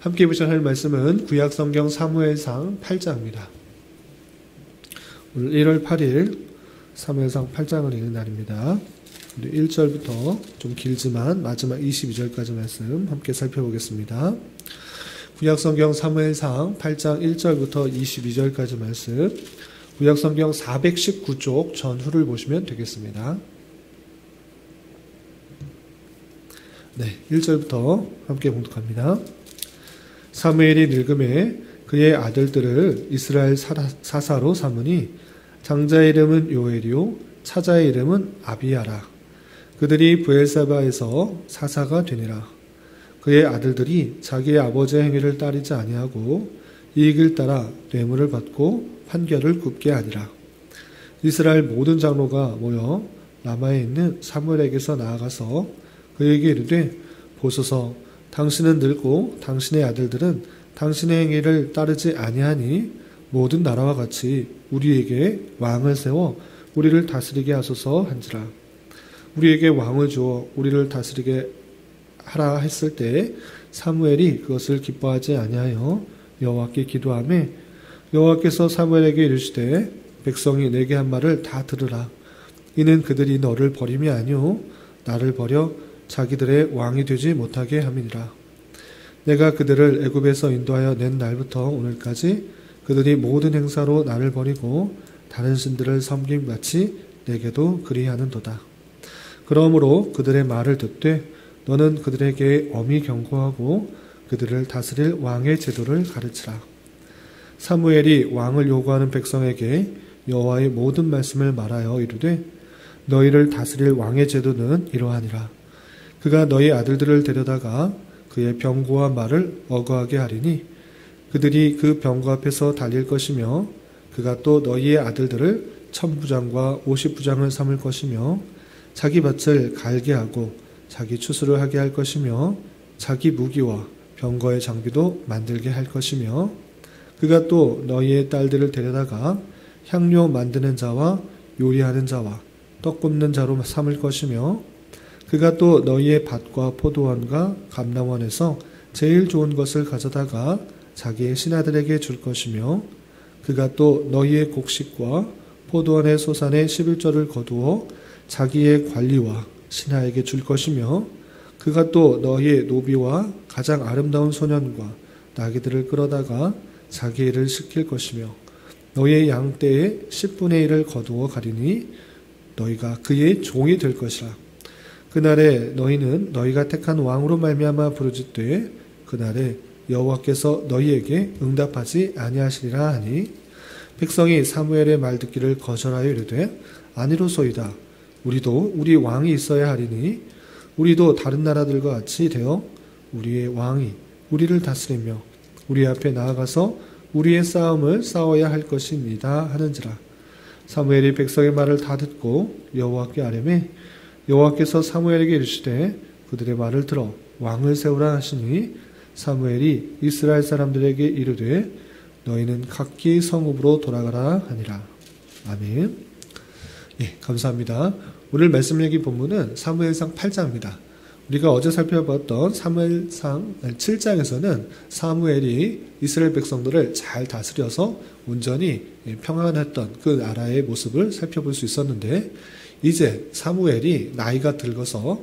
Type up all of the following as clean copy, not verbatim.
함께 보실 하나님 말씀은 구약성경 사무엘상 8장입니다. 오늘 1월 8일 사무엘상 8장을 읽는 날입니다. 1절부터 좀 길지만 마지막 22절까지 말씀 함께 살펴보겠습니다. 구약성경 사무엘상 8장 1절부터 22절까지 말씀, 구약성경 419쪽 전후를 보시면 되겠습니다. 네, 1절부터 함께 봉독합니다. 사무엘이 늙음에 그의 아들들을 이스라엘 사사로 삼으니 장자의 이름은 요엘이요 차자의 이름은 아비야라. 그들이 브엘사바에서 사사가 되니라. 그의 아들들이 자기의 아버지의 행위를 따르지 아니하고 이익을 따라 뇌물을 받고 판결을 굽게 하니라. 이스라엘 모든 장로가 모여 라마에 있는 사무엘에게서 나아가서 그에게 이르되 보소서, 당신은 늙고 당신의 아들들은 당신의 행위를 따르지 아니하니 모든 나라와 같이 우리에게 왕을 세워 우리를 다스리게 하소서 한지라. 우리에게 왕을 주어 우리를 다스리게 하라 했을 때 사무엘이 그것을 기뻐하지 아니하여 여호와께 기도하매 여호와께서 사무엘에게 이르시되 백성이 내게 한 말을 다 들으라. 이는 그들이 너를 버림이 아니오 나를 버려 자기들의 왕이 되지 못하게 함이니라. 내가 그들을 애굽에서 인도하여 낸 날부터 오늘까지 그들이 모든 행사로 나를 버리고 다른 신들을 섬김같이 내게도 그리하는도다. 그러므로 그들의 말을 듣되 너는 그들에게 엄히 경고하고 그들을 다스릴 왕의 제도를 가르치라. 사무엘이 왕을 요구하는 백성에게 여호와의 모든 말씀을 말하여 이르되 너희를 다스릴 왕의 제도는 이러하니라. 그가 너희 아들들을 데려다가 그의 병고와 말을 어거하게 하리니 그들이 그 병고 앞에서 달릴 것이며 그가 또 너희의 아들들을 1000부장과 50부장을 삼을 것이며 자기 밭을 갈게 하고 자기 추수를 하게 할 것이며 자기 무기와 병거의 장비도 만들게 할 것이며 그가 또 너희의 딸들을 데려다가 향료 만드는 자와 요리하는 자와 떡 굽는 자로 삼을 것이며 그가 또 너희의 밭과 포도원과 감람원에서 제일 좋은 것을 가져다가 자기의 신하들에게 줄 것이며 그가 또 너희의 곡식과 포도원의 소산의 11조를 거두어 자기의 관리와 신하에게 줄 것이며 그가 또 너희의 노비와 가장 아름다운 소년과 나귀들을 끌어다가 자기 일을 시킬 것이며 너희의 양떼의 10분의 1을 거두어 가리니 너희가 그의 종이 될 것이라. 그날에 너희는 너희가 택한 왕으로 말미암아 부르짖되 그날에 여호와께서 너희에게 응답하지 아니하시리라 하니 백성이 사무엘의 말 듣기를 거절하여 이르되 아니로소이다. 우리도 우리 왕이 있어야 하리니 우리도 다른 나라들과 같이 되어 우리의 왕이 우리를 다스리며 우리 앞에 나아가서 우리의 싸움을 싸워야 할 것입니다 하는지라. 사무엘이 백성의 말을 다 듣고 여호와께 아뢰매 여호와께서 사무엘에게 이르시되 그들의 말을 들어 왕을 세우라 하시니 사무엘이 이스라엘 사람들에게 이르되 너희는 각기 성읍으로 돌아가라 하니라. 아멘. 예, 감사합니다. 오늘 말씀 읽기 본문은 사무엘상 8장입니다. 우리가 어제 살펴봤던 사무엘상 7장에서는 사무엘이 이스라엘 백성들을 잘 다스려서 온전히 평안했던 그 나라의 모습을 살펴볼 수 있었는데 이제 사무엘이 나이가 들어서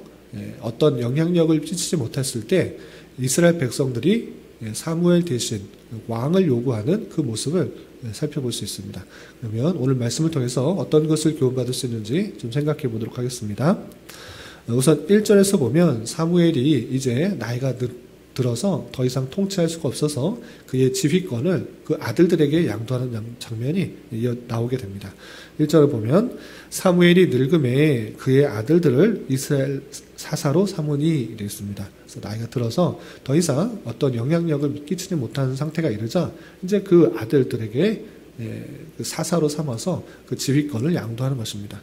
어떤 영향력을 끼치지 못했을 때 이스라엘 백성들이 사무엘 대신 왕을 요구하는 그 모습을 살펴볼 수 있습니다. 그러면 오늘 말씀을 통해서 어떤 것을 교훈받을 수 있는지 좀 생각해 보도록 하겠습니다. 우선 1절에서 보면 사무엘이 이제 나이가 들어서 더 이상 통치할 수가 없어서 그의 지휘권을 그 아들들에게 양도하는 장면이 나오게 됩니다. 1절을 보면 사무엘이 늙음에 그의 아들들을 이스라엘 사사로 삼으니 이랬습니다. 그래서 나이가 들어서 더 이상 어떤 영향력을 끼치지 못하는 상태가 이르자 이제 그 아들들에게 그 사사로 삼아서 그 지휘권을 양도하는 것입니다.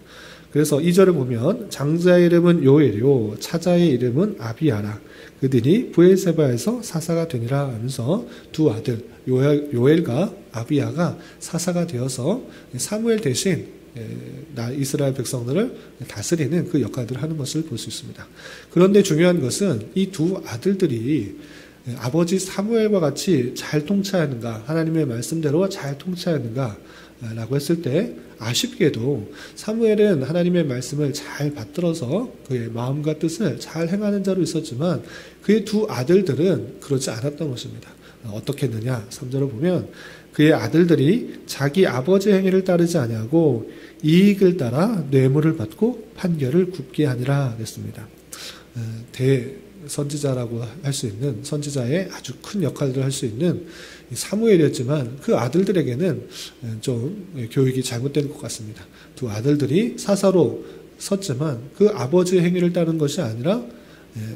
그래서 2절을 보면 장자의 이름은 요엘이요 차자의 이름은 아비야라. 그들이 브엘세바에서 사사가 되니라 하면서 두 아들 요엘과 아비야가 사사가 되어서 사무엘 대신 이스라엘 백성들을 다스리는 그 역할들을 하는 것을 볼 수 있습니다. 그런데 중요한 것은 이 두 아들들이 아버지 사무엘과 같이 잘 통치하는가, 하나님의 말씀대로 잘 통치하는가 라고 했을 때 아쉽게도 사무엘은 하나님의 말씀을 잘 받들어서 그의 마음과 뜻을 잘 행하는 자로 있었지만 그의 두 아들들은 그렇지 않았던 것입니다. 어떻게 했느냐? 3절을 보면 그의 아들들이 자기 아버지의 행위를 따르지 아니하고 이익을 따라 뇌물을 받고 판결을 굽게 하니라 했습니다. 대선지자라고 할 수 있는, 선지자의 아주 큰 역할을 할 수 있는 사무엘이었지만 그 아들들에게는 좀 교육이 잘못된 것 같습니다. 두 아들들이 사사로 섰지만 그 아버지의 행위를 따른 것이 아니라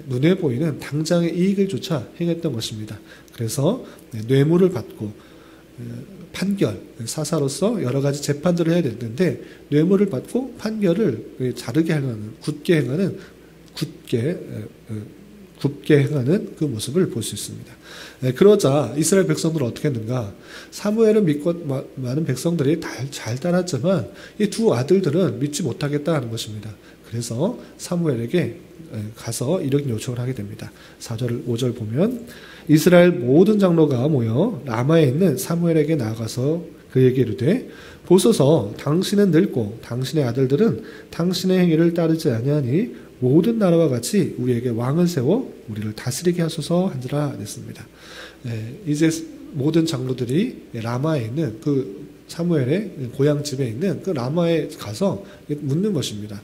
눈에 보이는 당장의 이익을 쫓아 행했던 것입니다. 그래서 뇌물을 받고 판결, 사사로서 여러 가지 재판들을 해야 되는데 뇌물을 받고 판결을 자르게 하는, 굳게 행하는 그 모습을 볼 수 있습니다. 그러자 이스라엘 백성들은 어떻게 했는가? 사무엘은 믿고 많은 백성들이 잘 따랐지만 이 두 아들들은 믿지 못하겠다 하는 것입니다. 그래서 사무엘에게 가서 이런 요청을 하게 됩니다. 4절, 5절 보면 이스라엘 모든 장로가 모여 라마에 있는 사무엘에게 나아가서 그에게 이르되 보소서 당신은 늙고 당신의 아들들은 당신의 행위를 따르지 아니하니 모든 나라와 같이 우리에게 왕을 세워 우리를 다스리게 하소서 한지라 했습니다. 이제 모든 장로들이 라마에 있는 그 사무엘의 고향 집에 있는 그 라마에 가서 묻는 것입니다.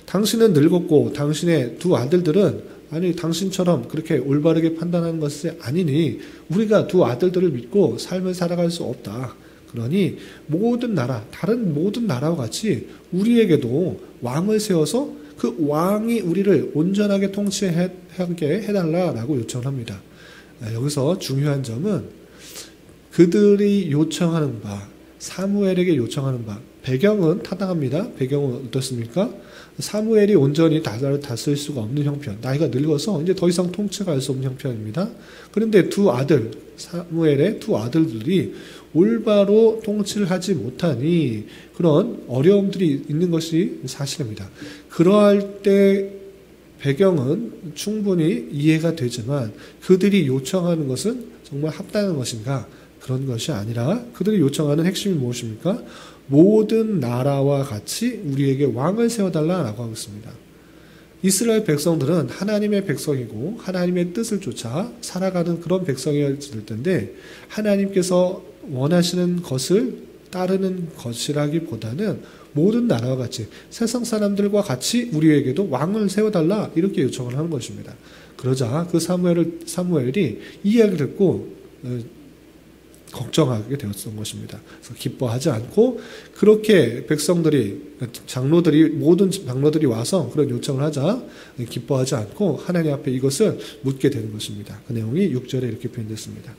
당신은 늙었고 당신의 두 아들들은 아니 당신처럼 그렇게 올바르게 판단하는 것이 아니니 우리가 두 아들들을 믿고 삶을 살아갈 수 없다. 그러니 모든 나라, 다른 모든 나라와 같이 우리에게도 왕을 세워서 그 왕이 우리를 온전하게 통치하게 해달라라고 요청을 합니다. 여기서 중요한 점은 그들이 요청하는 바, 사무엘에게 요청하는 바, 배경은 타당합니다. 배경은 어떻습니까? 사무엘이 온전히 나라를 다스릴 수가 없는 형편, 나이가 늙어서 이제 더 이상 통치가 할 수 없는 형편입니다. 그런데 두 아들, 사무엘의 두 아들들이 올바로 통치를 하지 못하니 그런 어려움들이 있는 것이 사실입니다. 그러할 때 배경은 충분히 이해가 되지만 그들이 요청하는 것은 정말 합당한 것인가? 그런 것이 아니라 그들이 요청하는 핵심이 무엇입니까? 모든 나라와 같이 우리에게 왕을 세워달라라고 하고 있습니다. 이스라엘 백성들은 하나님의 백성이고 하나님의 뜻을 쫓아 살아가는 그런 백성이었을 텐데 하나님께서 원하시는 것을 따르는 것이라기보다는 모든 나라와 같이 세상 사람들과 같이 우리에게도 왕을 세워달라 이렇게 요청을 하는 것입니다. 그러자 그 사무엘이 이 이야기를 듣고 걱정하게 되었던 것입니다. 그래서 기뻐하지 않고 그렇게 모든 장로들이 와서 그런 요청을 하자 기뻐하지 않고 하나님 앞에 이것을 묻게 되는 것입니다. 그 내용이 6절에 이렇게 표현됐습니다.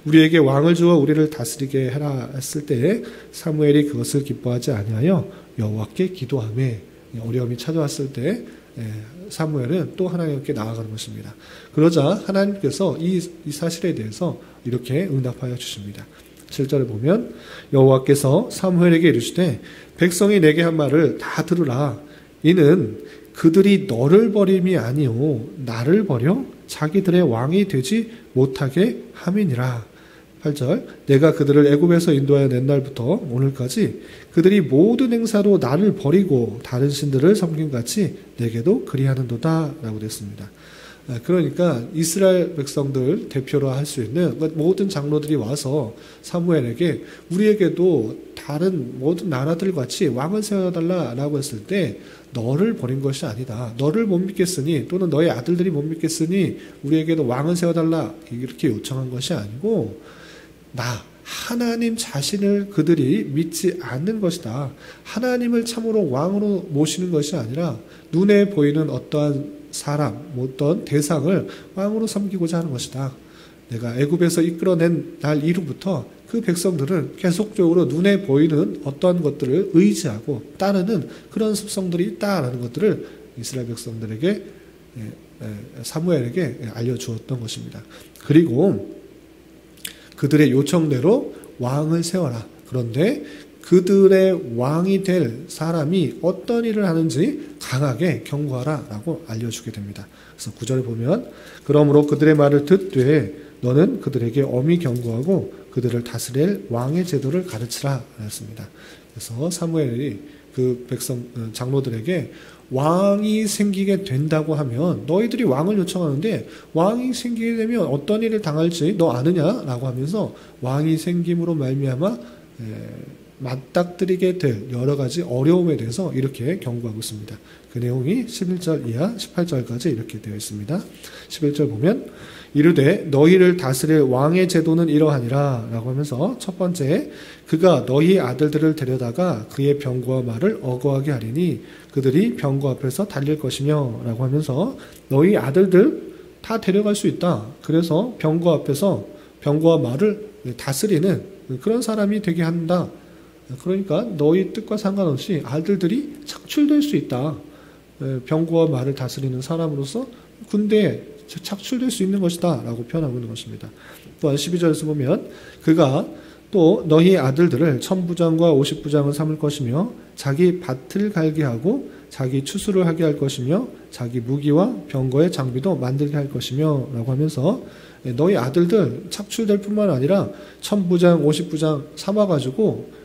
우리에게 왕을 주어 우리를 다스리게 해라 했을 때에 사무엘이 그것을 기뻐하지 아니하여 여호와께 기도하며 어려움이 찾아왔을 때 사무엘은 또 하나님께 나아가는 것입니다. 그러자 하나님께서 이 사실에 대해서 이렇게 응답하여 주십니다. 7절에 보면 여호와께서 사무엘에게 이르시되 백성이 내게 한 말을 다 들으라. 이는 그들이 너를 버림이 아니오 나를 버려 자기들의 왕이 되지 못하게 함이니라. 8절 내가 그들을 애굽에서 인도하여 낸 날부터 오늘까지 그들이 모든 행사로 나를 버리고 다른 신들을 섬김같이 내게도 그리하는도다 라고 됐습니다. 그러니까 이스라엘 백성들 대표로 할 수 있는 모든 장로들이 와서 사무엘에게 우리에게도 다른 모든 나라들 같이 왕을 세워달라라고 했을 때 너를 버린 것이 아니다. 너를 못 믿겠으니 또는 너의 아들들이 못 믿겠으니 우리에게도 왕을 세워달라 이렇게 요청한 것이 아니고 하나님 자신을 그들이 믿지 않는 것이다. 하나님을 참으로 왕으로 모시는 것이 아니라 눈에 보이는 어떠한 사람, 어떤 대상을 왕으로 섬기고자 하는 것이다. 내가 애굽에서 이끌어낸 날 이후부터 그 백성들은 계속적으로 눈에 보이는 어떠한 것들을 의지하고 따르는 그런 습성들이 있다라는 것들을 이스라엘 백성들에게 사무엘에게 알려주었던 것입니다. 그리고 그들의 요청대로 왕을 세워라. 그런데 그들의 왕이 될 사람이 어떤 일을 하는지 강하게 경고하라 라고 알려주게 됩니다. 그래서 9절에 보면 그러므로 그들의 말을 듣되 너는 그들에게 엄히 경고하고 그들을 다스릴 왕의 제도를 가르치라 하였습니다. 그래서 사무엘이 그 장로들에게 왕이 생기게 된다고 하면 너희들이 왕을 요청하는데 왕이 생기게 되면 어떤 일을 당할지 너 아느냐라고 하면서 왕이 생김으로 말미암아 맞닥뜨리게 될 여러 가지 어려움에 대해서 이렇게 경고하고 있습니다. 그 내용이 11절 이하 18절까지 이렇게 되어 있습니다. 11절 보면 이르되 너희를 다스릴 왕의 제도는 이러하니라 라고 하면서 첫 번째 그가 너희 아들들을 데려다가 그의 병거와 말을 어거하게 하리니 그들이 병거 앞에서 달릴 것이며 라고 하면서 너희 아들들 다 데려갈 수 있다. 그래서 병거 앞에서 병거와 말을 다스리는 그런 사람이 되게 한다. 그러니까 너희 뜻과 상관없이 아들들이 착출될 수 있다. 병거와 말을 다스리는 사람으로서 군대에 착출될 수 있는 것이다 라고 표현하고 있는 것입니다. 또한 12절에서 보면 그가 또 너희 아들들을 1000부장과 50부장을 삼을 것이며 자기 밭을 갈게 하고 자기 추수를 하게 할 것이며 자기 무기와 병거의 장비도 만들게 할 것이며 라고 하면서 너희 아들들 착출될 뿐만 아니라 1000부장 50부장 삼아가지고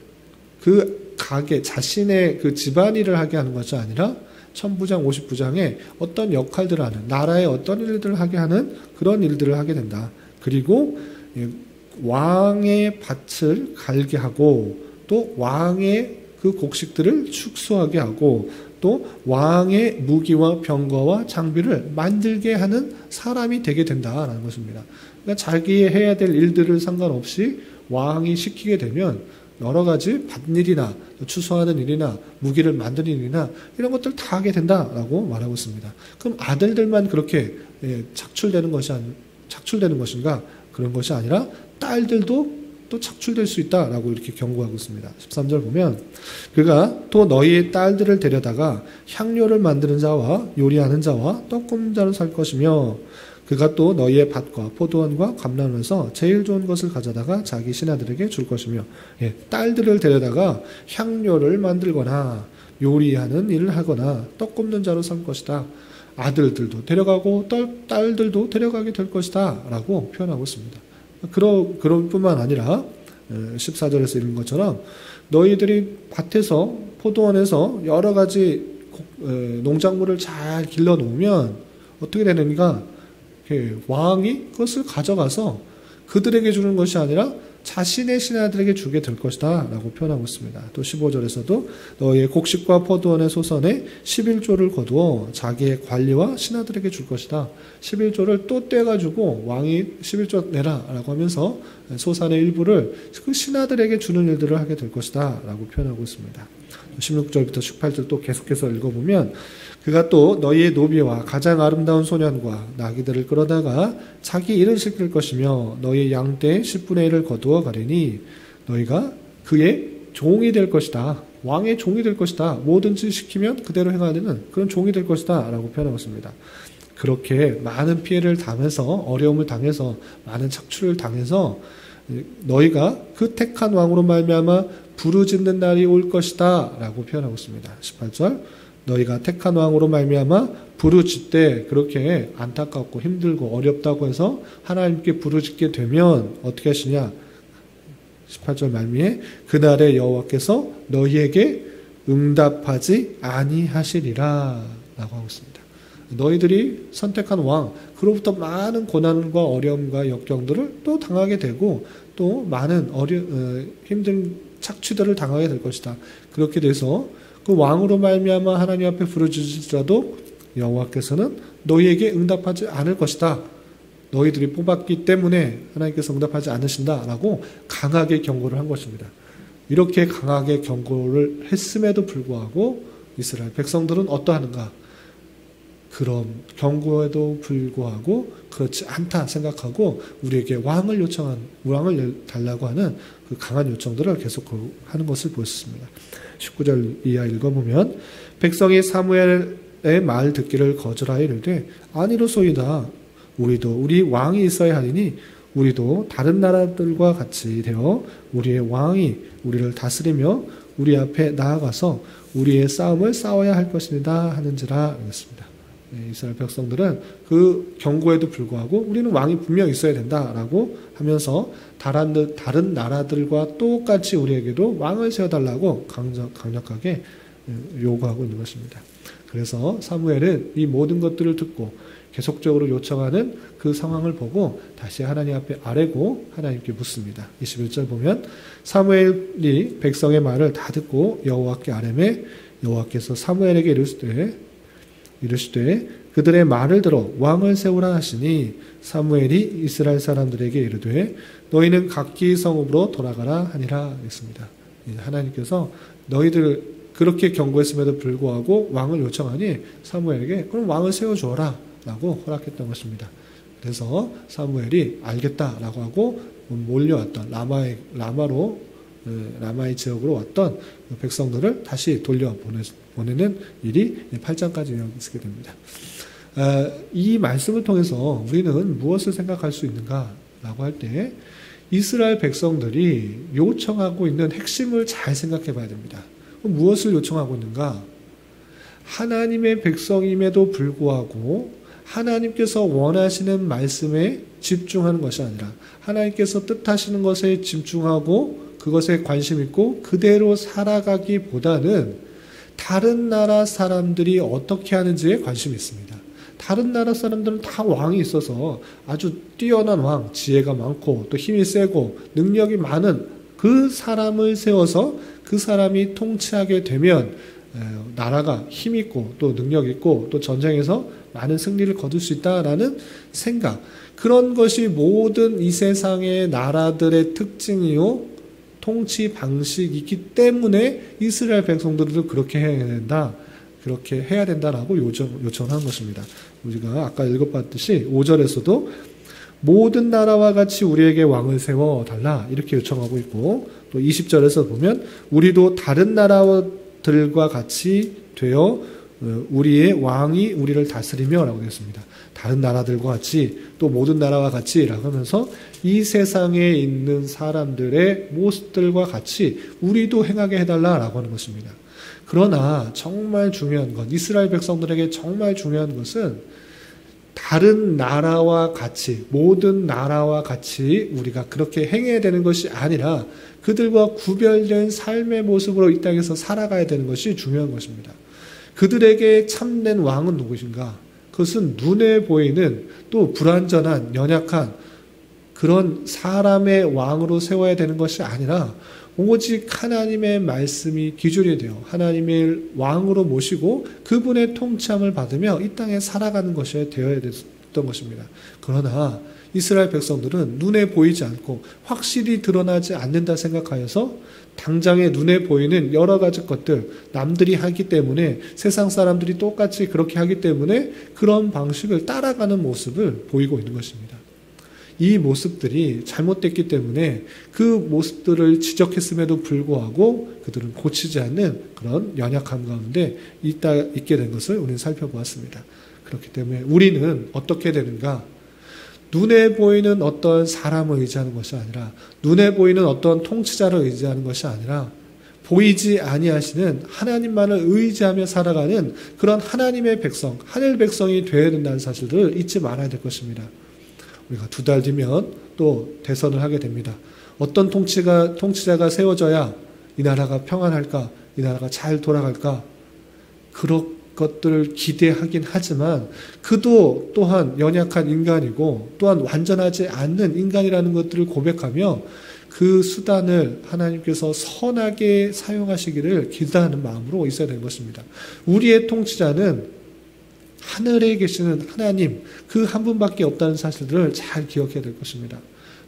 그 가게 자신의 그 집안일을 하게 하는 것이 아니라 1000부장 50부장의 어떤 역할들을 하는 나라의 어떤 일들을 하게 하는 그런 일들을 하게 된다. 그리고 왕의 밭을 갈게 하고 또 왕의 그 곡식들을 축소하게 하고 또 왕의 무기와 병거와 장비를 만들게 하는 사람이 되게 된다라는 것입니다. 그러니까 자기의 해야 될 일들을 상관없이 왕이 시키게 되면 여러 가지 밭일이나 추수하는 일이나 무기를 만드는 일이나 이런 것들 다 하게 된다라고 말하고 있습니다. 그럼 아들들만 그렇게 착출되는 것인가? 그런 것이 아니라 딸들도 또 착출될 수 있다라고 이렇게 경고하고 있습니다. 13절 보면 그가 또 너희의 딸들을 데려다가 향료를 만드는 자와 요리하는 자와 떡 굽는 자로 살 것이며 그가 또 너희의 밭과 포도원과 감람에서 제일 좋은 것을 가져다가 자기 신하들에게 줄 것이며 딸들을 데려다가 향료를 만들거나 요리하는 일을 하거나 떡 굽는 자로 살 것이다. 아들들도 데려가고 딸들도 데려가게 될 것이다 라고 표현하고 있습니다. 그럴 뿐만 아니라 14절에서 읽은 것처럼 너희들이 밭에서 포도원에서 여러 가지 농작물을 잘 길러 놓으면 어떻게 되는가? 왕이 그것을 가져가서 그들에게 주는 것이 아니라 자신의 신하들에게 주게 될 것이다 라고 표현하고 있습니다. 또 15절에서도 너희의 곡식과 포도원의 소선에 11조를 거두어 자기의 관리와 신하들에게 줄 것이다. 11조를 또 떼가지고 왕이 11조 내라 라고 하면서 소산의 일부를 그 신하들에게 주는 일들을 하게 될 것이다 라고 표현하고 있습니다. 16절부터 18절 또 계속해서 읽어보면 그가 또 너희의 노비와 가장 아름다운 소년과 나귀들을 끌어다가 자기 일을 시킬 것이며 너희의 양떼의 10분의 1을 거두어 가리니 너희가 그의 종이 될 것이다. 왕의 종이 될 것이다. 뭐든지 시키면 그대로 행하는 그런 종이 될 것이다 라고 표현하고 있습니다. 그렇게 많은 피해를 당해서 어려움을 당해서 많은 착취를 당해서 너희가 그 택한 왕으로 말미암아 부르짖는 날이 올 것이다 라고 표현하고 있습니다. 18절 너희가 택한 왕으로 말미암아 부르짖되 그렇게 안타깝고 힘들고 어렵다고 해서 하나님께 부르짖게 되면 어떻게 하시냐? 18절 말미에 그날에 여호와께서 너희에게 응답하지 아니하시리라 라고 하고 있습니다. 너희들이 선택한 왕 그로부터 많은 고난과 어려움과 역경들을 또 당하게 되고 또 많은 힘든 착취들을 당하게 될 것이다. 그렇게 돼서 그 왕으로 말미암아 하나님 앞에 부르짖으더라도 여호와께서는 너희에게 응답하지 않을 것이다. 너희들이 뽑았기 때문에 하나님께서 응답하지 않으신다라고 강하게 경고를 한 것입니다. 이렇게 강하게 경고를 했음에도 불구하고 이스라엘 백성들은 어떠하는가? 그런 경고에도 불구하고 그렇지 않다 생각하고 우리에게 왕을 달라고 하는 그 강한 요청들을 계속 하는 것을 보였습니다. 19절 이하 읽어보면 백성이 사무엘의 말 듣기를 거절하여 이르되 아니로소이다. 우리도 우리 왕이 있어야 하리니 우리도 다른 나라들과 같이 되어 우리의 왕이 우리를 다스리며 우리 앞에 나아가서 우리의 싸움을 싸워야 할 것입니다 하는지라 하였습니다. 이스라엘 백성들은 그 경고에도 불구하고 우리는 왕이 분명 있어야 된다라고 하면서 다른 나라들과 똑같이 우리에게도 왕을 세워달라고 강력하게 요구하고 있는 것입니다. 그래서 사무엘은 이 모든 것들을 듣고 계속적으로 요청하는 그 상황을 보고 다시 하나님 앞에 아뢰고 하나님께 묻습니다. 21절 보면 사무엘이 백성의 말을 다 듣고 여호와께 아뢰매 여호와께서 사무엘에게 이르시되 그들의 말을 들어 왕을 세우라 하시니 사무엘이 이스라엘 사람들에게 이르되 너희는 각기 성읍으로 돌아가라 하니라 했습니다. 하나님께서 너희들 그렇게 경고했음에도 불구하고 왕을 요청하니 사무엘에게 그럼 왕을 세워주어라 라고 허락했던 것입니다. 그래서 사무엘이 알겠다라고 하고 몰려왔던 라마의 지역으로 왔던 백성들을 다시 돌려보내는 일이 8장까지 있게 됩니다. 이 말씀을 통해서 우리는 무엇을 생각할 수 있는가라고 할 때 이스라엘 백성들이 요청하고 있는 핵심을 잘 생각해 봐야 됩니다. 무엇을 요청하고 있는가? 하나님의 백성임에도 불구하고 하나님께서 원하시는 말씀에 집중하는 것이 아니라 하나님께서 뜻하시는 것에 집중하고 그것에 관심 있고 그대로 살아가기보다는 다른 나라 사람들이 어떻게 하는지에 관심이 있습니다. 다른 나라 사람들은 다 왕이 있어서 아주 뛰어난 왕, 지혜가 많고 또 힘이 세고 능력이 많은 그 사람을 세워서 그 사람이 통치하게 되면 나라가 힘 있고 또 능력 있고 또 전쟁에서 많은 승리를 거둘 수 있다라는 생각, 그런 것이 모든 이 세상의 나라들의 특징이요 통치 방식이기 때문에 이스라엘 백성들도 그렇게 해야 된다라고 요청한 것입니다. 우리가 아까 읽어봤듯이 5절에서도 모든 나라와 같이 우리에게 왕을 세워달라 이렇게 요청하고 있고, 또 20절에서 보면 우리도 다른 나라들과 같이 되어 우리의 왕이 우리를 다스리며 라고 되었습니다. 다른 나라들과 같이 또 모든 나라와 같이 라고 하면서 이 세상에 있는 사람들의 모습들과 같이 우리도 행하게 해달라라고 하는 것입니다. 그러나 정말 중요한 건, 이스라엘 백성들에게 정말 중요한 것은 다른 나라와 같이, 모든 나라와 같이 우리가 그렇게 행해야 되는 것이 아니라 그들과 구별된 삶의 모습으로 이 땅에서 살아가야 되는 것이 중요한 것입니다. 그들에게 참된 왕은 누구신가? 그것은 눈에 보이는 또 불완전한 연약한 그런 사람의 왕으로 세워야 되는 것이 아니라 오직 하나님의 말씀이 기준이 되어 하나님의 왕으로 모시고 그분의 통치함을 받으며 이 땅에 살아가는 것이 되어야 됐던 것입니다. 그러나 이스라엘 백성들은 눈에 보이지 않고 확실히 드러나지 않는다 생각하여서 당장에 눈에 보이는 여러 가지 것들, 남들이 하기 때문에, 세상 사람들이 똑같이 그렇게 하기 때문에 그런 방식을 따라가는 모습을 보이고 있는 것입니다. 이 모습들이 잘못됐기 때문에 그 모습들을 지적했음에도 불구하고 그들은 고치지 않는 그런 연약함 가운데 있게 된 것을 우리는 살펴보았습니다. 그렇기 때문에 우리는 어떻게 되는가? 눈에 보이는 어떤 사람을 의지하는 것이 아니라, 눈에 보이는 어떤 통치자를 의지하는 것이 아니라 보이지 아니하시는 하나님만을 의지하며 살아가는 그런 하나님의 백성, 하늘 백성이 되어야 된다는 사실을 잊지 말아야 될 것입니다. 우리가 2달 뒤면 또 대선을 하게 됩니다. 어떤 통치자가 세워져야 이 나라가 평안할까, 이 나라가 잘 돌아갈까, 그런 것들을 기대하긴 하지만 그도 또한 연약한 인간이고 또한 완전하지 않는 인간이라는 것들을 고백하며 그 수단을 하나님께서 선하게 사용하시기를 기대하는 마음으로 있어야 되는 것입니다. 우리의 통치자는 하늘에 계시는 하나님, 그 한 분밖에 없다는 사실들을 잘 기억해야 될 것입니다.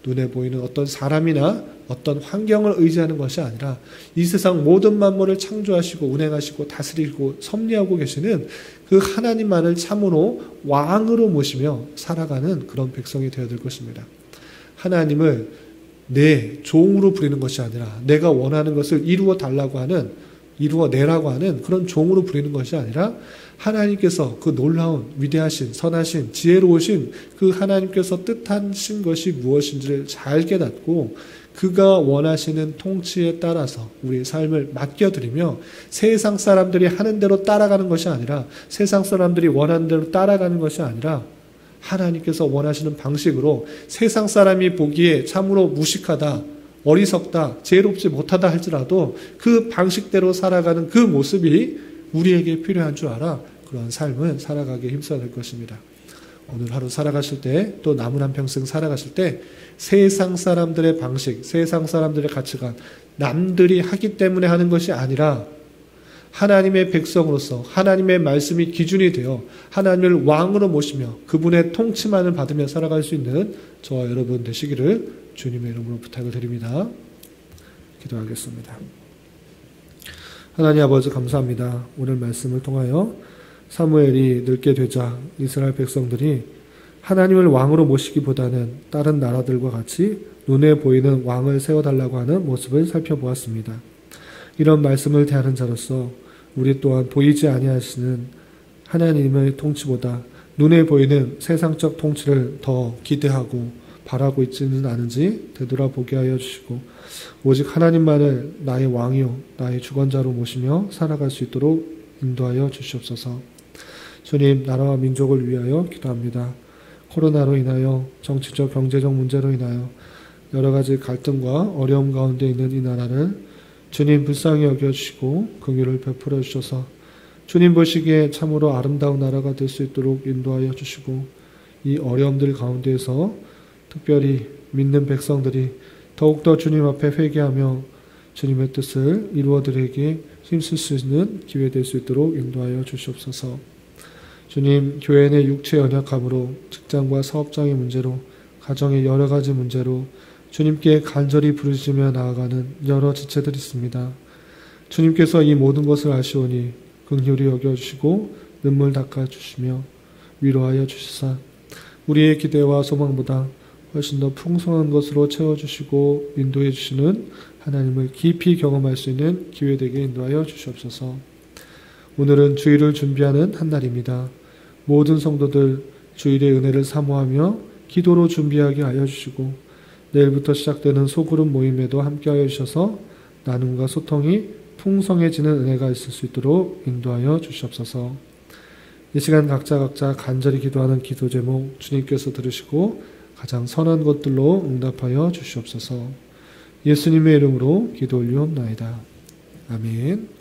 눈에 보이는 어떤 사람이나 어떤 환경을 의지하는 것이 아니라 이 세상 모든 만물을 창조하시고 운행하시고 다스리고 섭리하고 계시는 그 하나님만을 참으로 왕으로 모시며 살아가는 그런 백성이 되어야 될 것입니다. 하나님을 내 종으로 부리는 것이 아니라 내가 원하는 것을 이루어내라고 하는 그런 종으로 부리는 것이 아니라 하나님께서 그 놀라운 위대하신 선하신 지혜로우신 그 하나님께서 뜻하신 것이 무엇인지를 잘 깨닫고 그가 원하시는 통치에 따라서 우리의 삶을 맡겨드리며 세상 사람들이 하는 대로 따라가는 것이 아니라 세상 사람들이 원하는 대로 따라가는 것이 아니라 하나님께서 원하시는 방식으로 세상 사람이 보기에 참으로 무식하다, 어리석다, 지혜롭지 못하다 할지라도 그 방식대로 살아가는 그 모습이 우리에게 필요한 줄 알아 그러한 삶을 살아가기에 힘써야 될 것입니다. 오늘 하루 살아가실 때 또 남은 한평생 살아가실 때 세상 사람들의 방식, 세상 사람들의 가치관, 남들이 하기 때문에 하는 것이 아니라 하나님의 백성으로서 하나님의 말씀이 기준이 되어 하나님을 왕으로 모시며 그분의 통치만을 받으며 살아갈 수 있는 저와 여러분 되시기를 주님의 이름으로 부탁을 드립니다. 기도하겠습니다. 하나님 아버지 감사합니다. 오늘 말씀을 통하여 사무엘이 늙게 되자 이스라엘 백성들이 하나님을 왕으로 모시기보다는 다른 나라들과 같이 눈에 보이는 왕을 세워달라고 하는 모습을 살펴보았습니다. 이런 말씀을 대하는 자로서 우리 또한 보이지 아니하시는 하나님의 통치보다 눈에 보이는 세상적 통치를 더 기대하고 바라고 있지는 않은지 되돌아보게 하여 주시고 오직 하나님만을 나의 왕이요 나의 주권자로 모시며 살아갈 수 있도록 인도하여 주시옵소서. 주님, 나라와 민족을 위하여 기도합니다. 코로나로 인하여 정치적 경제적 문제로 인하여 여러 가지 갈등과 어려움 가운데 있는 이 나라를 주님 불쌍히 여겨주시고 긍휼을 베풀어 주셔서 주님 보시기에 참으로 아름다운 나라가 될 수 있도록 인도하여 주시고 이 어려움들 가운데에서 특별히 믿는 백성들이 더욱더 주님 앞에 회개하며 주님의 뜻을 이루어드리기에 힘쓸 수 있는 기회 될 수 있도록 인도하여 주시옵소서. 주님, 교회 내 육체 연약함으로 직장과 사업장의 문제로 가정의 여러 가지 문제로 주님께 간절히 부르짖으며 나아가는 여러 지체들이 있습니다. 주님께서 이 모든 것을 아시오니 긍휼히 여겨주시고 눈물 닦아주시며 위로하여 주시사 우리의 기대와 소망보다 훨씬 더 풍성한 것으로 채워주시고 인도해 주시는 하나님을 깊이 경험할 수 있는 기회 되게 인도하여 주시옵소서. 오늘은 주일을 준비하는 한 날입니다. 모든 성도들 주일의 은혜를 사모하며 기도로 준비하게 하여 주시고 내일부터 시작되는 소그룹 모임에도 함께하여 주셔서 나눔과 소통이 풍성해지는 은혜가 있을 수 있도록 인도하여 주시옵소서. 이 시간 각자 간절히 기도하는 기도 제목 주님께서 들으시고 가장 선한 것들로 응답하여 주시옵소서. 예수님의 이름으로 기도 올리옵나이다. 아멘.